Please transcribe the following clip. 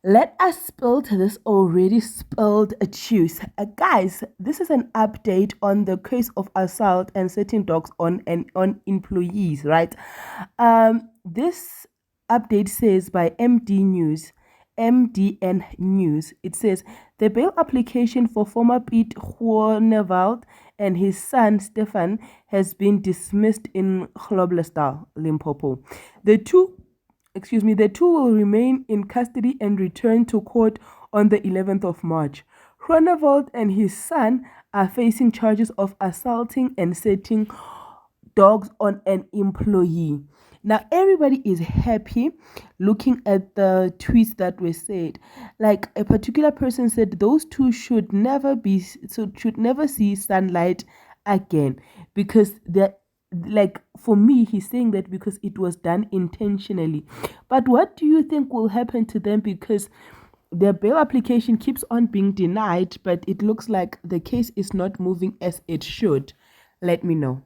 Let us spill this already spilled juice. Guys, this is an update on the case of assault and setting dogs on employees, right? This update says by MDN News. It says the bail application for former Piet Groenewald and his son Stefan has been dismissed in Groblersdal, Limpopo. The two will remain in custody and return to court on the 11th of March. Groenewald and his son are facing charges of assaulting and setting dogs on an employee. Now everybody is happy looking at the tweets that were said. Like a particular person said, those two should never see sunlight again because they're like, for me, he's saying that because it was done intentionally. But what do you think will happen to them? Because their bail application keeps on being denied, but it looks like the case is not moving as it should. Let me know.